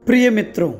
प्रिय मित्रों,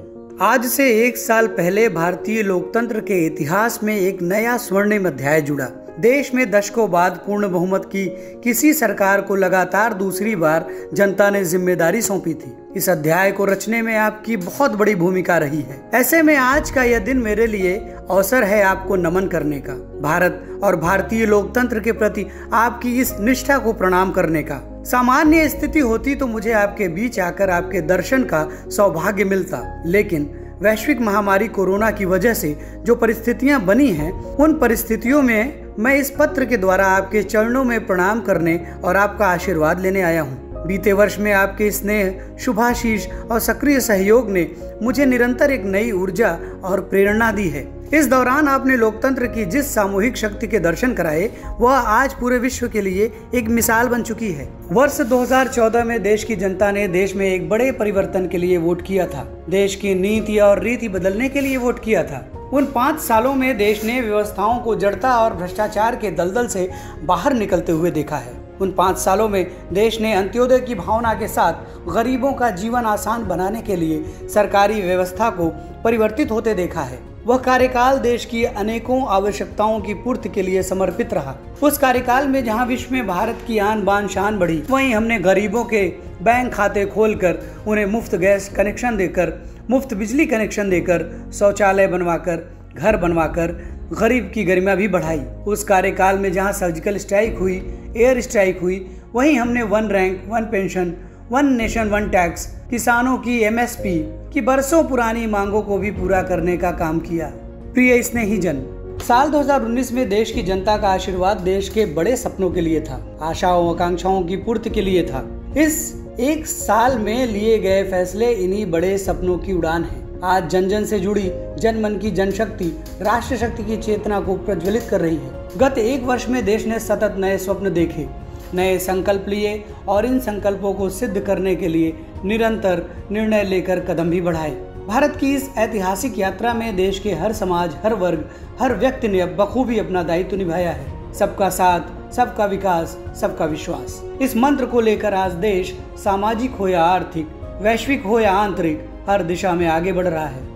आज से 1 साल पहले भारतीय लोकतंत्र के इतिहास में एक नया स्वर्णिम अध्याय जुड़ा। देश में दशकों बाद पूर्ण बहुमत की किसी सरकार को लगातार दूसरी बार जनता ने जिम्मेदारी सौंपी थी। इस अध्याय को रचने में आपकी बहुत बड़ी भूमिका रही है। ऐसे में आज का यह दिन मेरे लिए अवसर है आपको नमन करने का, भारत और भारतीय लोकतंत्र के प्रति आपकी इस निष्ठा को प्रणाम करने का। सामान्य स्थिति होती तो मुझे आपके बीच आकर आपके दर्शन का सौभाग्य मिलता, लेकिन वैश्विक महामारी कोरोना की वजह से जो परिस्थितियां बनी हैं, उन परिस्थितियों में मैं इस पत्र के द्वारा आपके चरणों में प्रणाम करने और आपका आशीर्वाद लेने आया हूं। बीते वर्ष में आपके स्नेह, शुभाशीष और सक्रिय सहयोग ने मुझे निरंतर एक नई ऊर्जा और प्रेरणा दी है। इस दौरान आपने लोकतंत्र की जिस सामूहिक शक्ति के दर्शन कराए, वह आज पूरे विश्व के लिए एक मिसाल बन चुकी है। वर्ष 2014 में देश की जनता ने देश में एक बड़े परिवर्तन के लिए वोट किया था। देश की नीति और रीति बदलने के लिए वोट किया था। उन 5 सालों में देश ने व्यवस्थाओं को जड़ता और भ्रष्टाचार के दलदल से बाहर निकलते हुए देखा है। उन 5 सालों में देश ने अंत्योदय की भावना के साथ गरीबों का जीवन आसान बनाने के लिए सरकारी व्यवस्था को परिवर्तित होते देखा है। वह कार्यकाल देश की अनेकों आवश्यकताओं की पूर्ति के लिए समर्पित रहा। उस कार्यकाल में जहां विश्व में भारत की आन बान शान बढ़ी, वहीं हमने गरीबों के बैंक खाते खोलकर, उन्हें मुफ्त गैस कनेक्शन देकर, मुफ्त बिजली कनेक्शन देकर, शौचालय बनवाकर, घर बनवाकर गरीब की गरिमा भी बढ़ाई। उस कार्यकाल में जहां सर्जिकल स्ट्राइक हुई, एयर स्ट्राइक हुई, वहीं हमने 1 रैंक 1 पेंशन, 1 नेशन 1 टैक्स, किसानों की MSP की बरसों पुरानी मांगों को भी पूरा करने का काम किया। प्रिय स्नेही जन, साल 2019 में देश की जनता का आशीर्वाद देश के बड़े सपनों के लिए था, आशाओं आकांक्षाओं की पूर्ति के लिए था। इस 1 साल में लिए गए फैसले इन्हीं बड़े सपनों की उड़ान है। आज जन जन से जुड़ी जन मन की जनशक्ति राष्ट्र शक्ति की चेतना को प्रज्वलित कर रही है। गत 1 वर्ष में देश ने सतत नए स्वप्न देखे, नए संकल्प लिए और इन संकल्पों को सिद्ध करने के लिए निरंतर निर्णय लेकर कदम भी बढ़ाए। भारत की इस ऐतिहासिक यात्रा में देश के हर समाज, हर वर्ग, हर व्यक्ति ने बखूबी अपना दायित्व निभाया है। सबका साथ, सबका विकास, सबका विश्वास, इस मंत्र को लेकर आज देश सामाजिक हो या आर्थिक, वैश्विक हो या आंतरिक, हर दिशा में आगे बढ़ रहा है।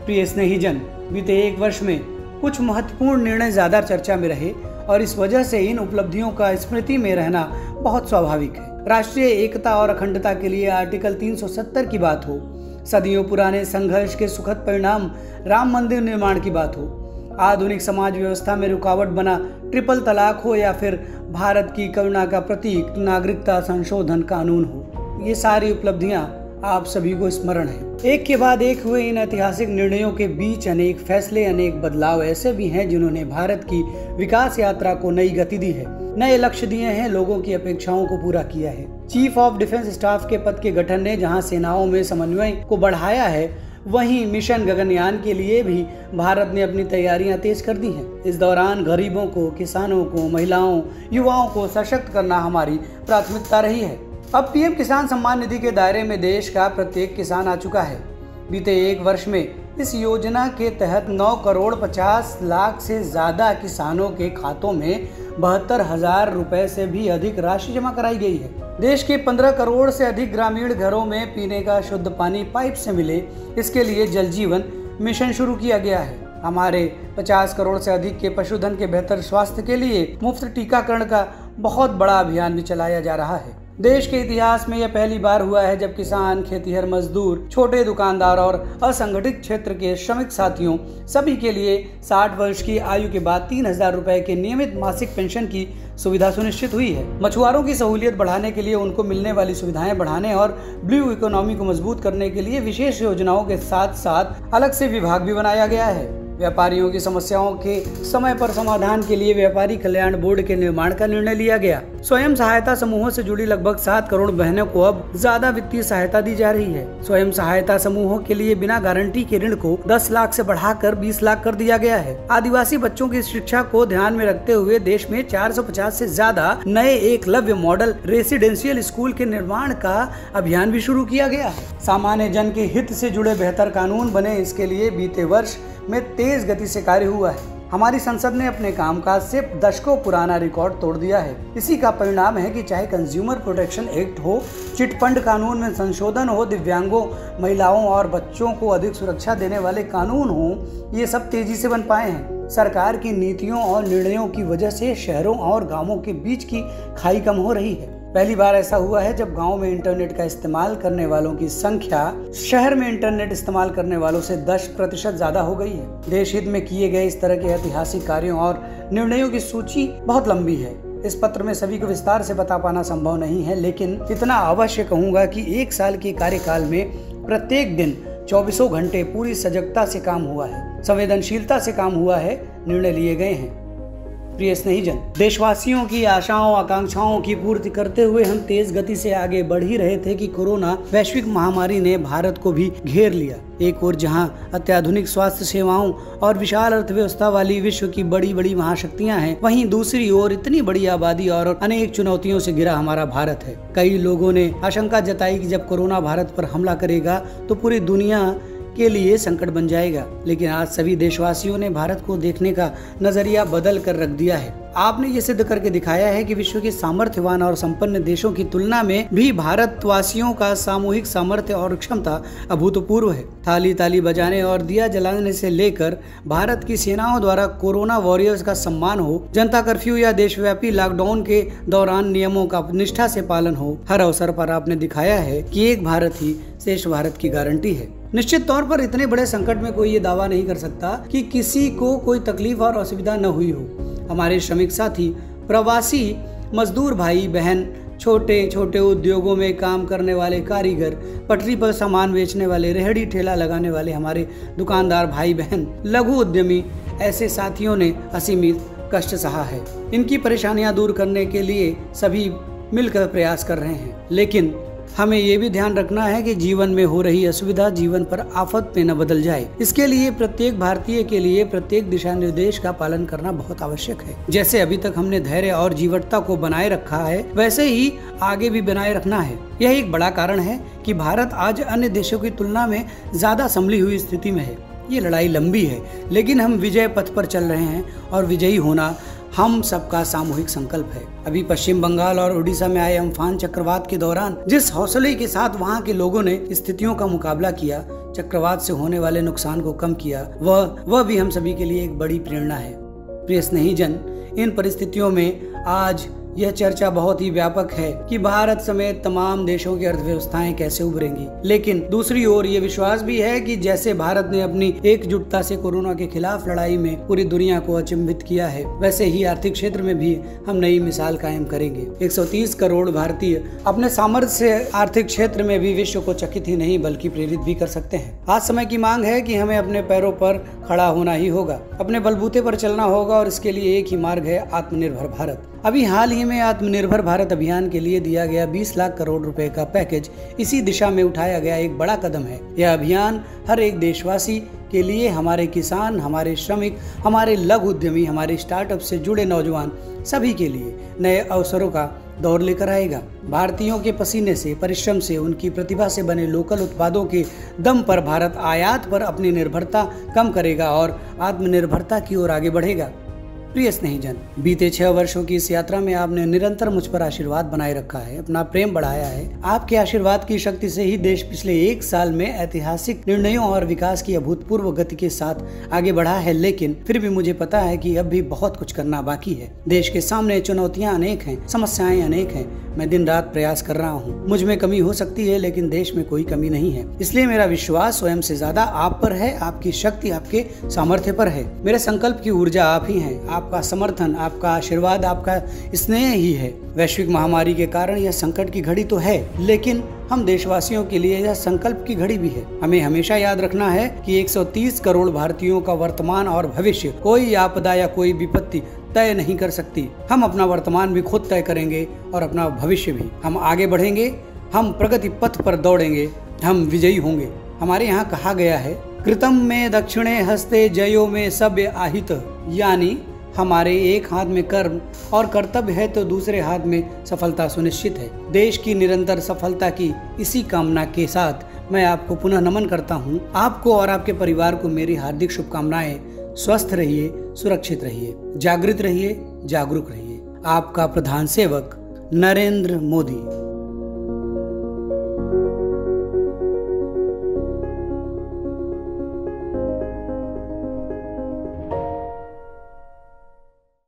प्रिय स्नेही जन, बीते 1 वर्ष में कुछ महत्वपूर्ण निर्णय ज्यादा चर्चा में रहे और इस वजह से इन उपलब्धियों का स्मृति में रहना बहुत स्वाभाविक है। राष्ट्रीय एकता और अखंडता के लिए आर्टिकल 370 की बात हो, सदियों पुराने संघर्ष के सुखद परिणाम राम मंदिर निर्माण की बात हो, आधुनिक समाज व्यवस्था में रुकावट बना ट्रिपल तलाक हो या फिर भारत की करुणा का प्रतीक नागरिकता संशोधन कानून हो, ये सारी उपलब्धियां आप सभी को स्मरण है। एक के बाद एक हुए इन ऐतिहासिक निर्णयों के बीच अनेक फैसले, अनेक बदलाव ऐसे भी हैं जिन्होंने भारत की विकास यात्रा को नई गति दी है, नए लक्ष्य दिए हैं, लोगों की अपेक्षाओं को पूरा किया है। चीफ ऑफ डिफेंस स्टाफ के पद के गठन ने जहां सेनाओं में समन्वय को बढ़ाया है, वहीं मिशन गगनयान के लिए भी भारत ने अपनी तैयारियां तेज कर दी हैं। इस दौरान गरीबों को, किसानों को, महिलाओं, युवाओं को सशक्त करना हमारी प्राथमिकता रही है। अब PM किसान सम्मान निधि के दायरे में देश का प्रत्येक किसान आ चुका है। बीते 1 वर्ष में इस योजना के तहत 9 करोड़ 50 लाख से ज्यादा किसानों के खातों में 72,000 रुपए से भी अधिक राशि जमा कराई गई है। देश के 15 करोड़ से अधिक ग्रामीण घरों में पीने का शुद्ध पानी पाइप से मिले, इसके लिए जल जीवन मिशन शुरू किया गया है। हमारे 50 करोड़ से अधिक के पशुधन के बेहतर स्वास्थ्य के लिए मुफ्त टीकाकरण का बहुत बड़ा अभियान भी चलाया जा रहा है। देश के इतिहास में यह पहली बार हुआ है जब किसान, खेतीहर मजदूर, छोटे दुकानदार और असंगठित क्षेत्र के श्रमिक साथियों सभी के लिए 60 वर्ष की आयु के बाद 3,000 रुपए के नियमित मासिक पेंशन की सुविधा सुनिश्चित हुई है। मछुआरों की सहूलियत बढ़ाने के लिए, उनको मिलने वाली सुविधाएं बढ़ाने और ब्लू इकोनॉमी को मजबूत करने के लिए विशेष योजनाओं के साथ साथ अलग से विभाग भी बनाया गया है। व्यापारियों की समस्याओं के समय पर समाधान के लिए व्यापारी कल्याण बोर्ड के निर्माण का निर्णय लिया गया। स्वयं सहायता समूहों से जुड़ी लगभग 7 करोड़ बहनों को अब ज्यादा वित्तीय सहायता दी जा रही है। स्वयं सहायता समूहों के लिए बिना गारंटी के ऋण को 10 लाख से बढ़ाकर 20 लाख कर दिया गया है। आदिवासी बच्चों की शिक्षा को ध्यान में रखते हुए देश में 450 से ज्यादा नए एकलव्य मॉडल रेसिडेंशियल स्कूल के निर्माण का अभियान भी शुरू किया गया है। सामान्य जन के हित से जुड़े बेहतर कानून बने, इसके लिए बीते वर्ष में तेज गति से कार्य हुआ है। हमारी संसद ने अपने कामकाज से दशकों पुराना रिकॉर्ड तोड़ दिया है। इसी का परिणाम है कि चाहे कंज्यूमर प्रोटेक्शन एक्ट हो, चिट फंड कानून में संशोधन हो, दिव्यांगों, महिलाओं और बच्चों को अधिक सुरक्षा देने वाले कानून हो, ये सब तेजी से बन पाए हैं। सरकार की नीतियों और निर्णयों की वजह से शहरों और गांवों के बीच की खाई कम हो रही है। पहली बार ऐसा हुआ है जब गांव में इंटरनेट का इस्तेमाल करने वालों की संख्या शहर में इंटरनेट इस्तेमाल करने वालों से 10% ज्यादा हो गई है। देश हित में किए गए इस तरह के ऐतिहासिक कार्यों और निर्णयों की सूची बहुत लंबी है। इस पत्र में सभी को विस्तार से बता पाना संभव नहीं है, लेकिन इतना अवश्य कहूंगा कि 1 साल के कार्यकाल में प्रत्येक दिन 24 घंटे पूरी सजगता से काम हुआ है, संवेदनशीलता से काम हुआ है, निर्णय लिए गए हैं। प्रिय स्नेहीजन, देशवासियों की आशाओं आकांक्षाओं की पूर्ति करते हुए हम तेज गति से आगे बढ़ ही रहे थे कि कोरोना वैश्विक महामारी ने भारत को भी घेर लिया। एक ओर जहां अत्याधुनिक स्वास्थ्य सेवाओं और विशाल अर्थव्यवस्था वाली विश्व की बड़ी बड़ी महाशक्तियां हैं, वहीं दूसरी ओर इतनी बड़ी आबादी और अनेक चुनौतियों से घिरा हमारा भारत है। कई लोगों ने आशंका जताई कि जब कोरोना भारत पर हमला करेगा तो पूरी दुनिया के लिए संकट बन जाएगा, लेकिन आज सभी देशवासियों ने भारत को देखने का नजरिया बदल कर रख दिया है। आपने ये सिद्ध करके दिखाया है कि विश्व के सामर्थ्यवान और संपन्न देशों की तुलना में भी भारतवासियों का सामूहिक सामर्थ्य और क्षमता अभूतपूर्व है। थाली ताली बजाने और दिया जलाने से लेकर भारत की सेनाओं द्वारा कोरोना वॉरियर्स का सम्मान हो, जनता कर्फ्यू या देशव्यापी लॉकडाउन के दौरान नियमों का निष्ठा से पालन हो, हर अवसर पर आपने दिखाया है कि एक भारत ही श्रेष्ठ भारत की गारंटी है। निश्चित तौर पर इतने बड़े संकट में कोई ये दावा नहीं कर सकता कि किसी को कोई तकलीफ और असुविधा न हुई हो। हमारे श्रमिक साथी, प्रवासी मजदूर भाई बहन, छोटे छोटे उद्योगों में काम करने वाले कारीगर, पटरी पर सामान बेचने वाले, रेहड़ी ठेला लगाने वाले हमारे दुकानदार भाई बहन, लघु उद्यमी, ऐसे साथियों ने असीमित कष्ट सहा है। इनकी परेशानियां दूर करने के लिए सभी मिलकर प्रयास कर रहे हैं, लेकिन हमें ये भी ध्यान रखना है कि जीवन में हो रही असुविधा जीवन पर आफत में न बदल जाए। इसके लिए प्रत्येक भारतीय के लिए प्रत्येक दिशा निर्देश का पालन करना बहुत आवश्यक है। जैसे अभी तक हमने धैर्य और जीवटता को बनाए रखा है, वैसे ही आगे भी बनाए रखना है। यह एक बड़ा कारण है कि भारत आज अन्य देशों की तुलना में ज्यादा संभली हुई स्थिति में है। ये लड़ाई लंबी है, लेकिन हम विजय पथ पर चल रहे हैं और विजयी होना हम सबका सामूहिक संकल्प है। अभी पश्चिम बंगाल और उड़ीसा में आए अम्फान चक्रवात के दौरान जिस हौसले के साथ वहां के लोगों ने स्थितियों का मुकाबला किया, चक्रवात से होने वाले नुकसान को कम किया, वह भी हम सभी के लिए एक बड़ी प्रेरणा है। प्रिय स्नेहीजन, इन परिस्थितियों में आज यह चर्चा बहुत ही व्यापक है कि भारत समेत तमाम देशों की अर्थव्यवस्थाएं कैसे उभरेंगी, लेकिन दूसरी ओर ये विश्वास भी है कि जैसे भारत ने अपनी एकजुटता से कोरोना के खिलाफ लड़ाई में पूरी दुनिया को अचंभित किया है, वैसे ही आर्थिक क्षेत्र में भी हम नई मिसाल कायम करेंगे। 130 करोड़ भारतीय अपने सामर्थ्य से आर्थिक क्षेत्र में भी विश्व को चकित ही नहीं बल्कि प्रेरित भी कर सकते हैं। आज समय की मांग है कि हमें अपने पैरों पर खड़ा होना ही होगा, अपने बलबूते पर चलना होगा, और इसके लिए एक ही मार्ग है, आत्मनिर्भर भारत। अभी हाल ही में आत्मनिर्भर भारत अभियान के लिए दिया गया 20 लाख करोड़ रुपए का पैकेज इसी दिशा में उठाया गया एक बड़ा कदम है। यह अभियान हर एक देशवासी के लिए, हमारे किसान, हमारे श्रमिक, हमारे लघु उद्यमी, हमारे स्टार्टअप से जुड़े नौजवान, सभी के लिए नए अवसरों का दौर लेकर आएगा। भारतीयों के पसीने से, परिश्रम से, उनकी प्रतिभा से बने लोकल उत्पादों के दम पर भारत आयात पर अपनी निर्भरता कम करेगा और आत्मनिर्भरता की ओर आगे बढ़ेगा। प्रिय स्नेहीजन, बीते 6 वर्षों की इस यात्रा में आपने निरंतर मुझ पर आशीर्वाद बनाए रखा है, अपना प्रेम बढ़ाया है। आपके आशीर्वाद की शक्ति से ही देश पिछले 1 साल में ऐतिहासिक निर्णयों और विकास की अभूतपूर्व गति के साथ आगे बढ़ा है, लेकिन फिर भी मुझे पता है कि अब भी बहुत कुछ करना बाकी है। देश के सामने चुनौतियां अनेक हैं, समस्याएं अनेक हैं। मैं दिन रात प्रयास कर रहा हूँ। मुझ में कमी हो सकती है, लेकिन देश में कोई कमी नहीं है। इसलिए मेरा विश्वास स्वयं से ज्यादा आप पर है, आपकी शक्ति आपके सामर्थ्य पर है। मेरे संकल्प की ऊर्जा आप ही हैं। आपका समर्थन, आपका आशीर्वाद, आपका स्नेह ही है। वैश्विक महामारी के कारण यह संकट की घड़ी तो है, लेकिन हम देशवासियों के लिए यह संकल्प की घड़ी भी है। हमें हमेशा याद रखना है कि 130 करोड़ भारतीयों का वर्तमान और भविष्य कोई आपदा या कोई विपत्ति तय नहीं कर सकती। हम अपना वर्तमान भी खुद तय करेंगे और अपना भविष्य भी। हम आगे बढ़ेंगे, हम प्रगति पथ पर दौड़ेंगे, हम विजयी होंगे। हमारे यहाँ कहा गया है, कृतम में दक्षिणे हस्ते जयो में सभ्य आहित, यानी हमारे एक हाथ में कर्म और कर्तव्य है तो दूसरे हाथ में सफलता सुनिश्चित है। देश की निरंतर सफलता की इसी कामना के साथ मैं आपको पुनः नमन करता हूँ। आपको और आपके परिवार को मेरी हार्दिक शुभकामनाएं। स्वस्थ रहिए, सुरक्षित रहिए, जागृत रहिए, जागरूक रहिए। आपका प्रधान सेवक नरेंद्र मोदी।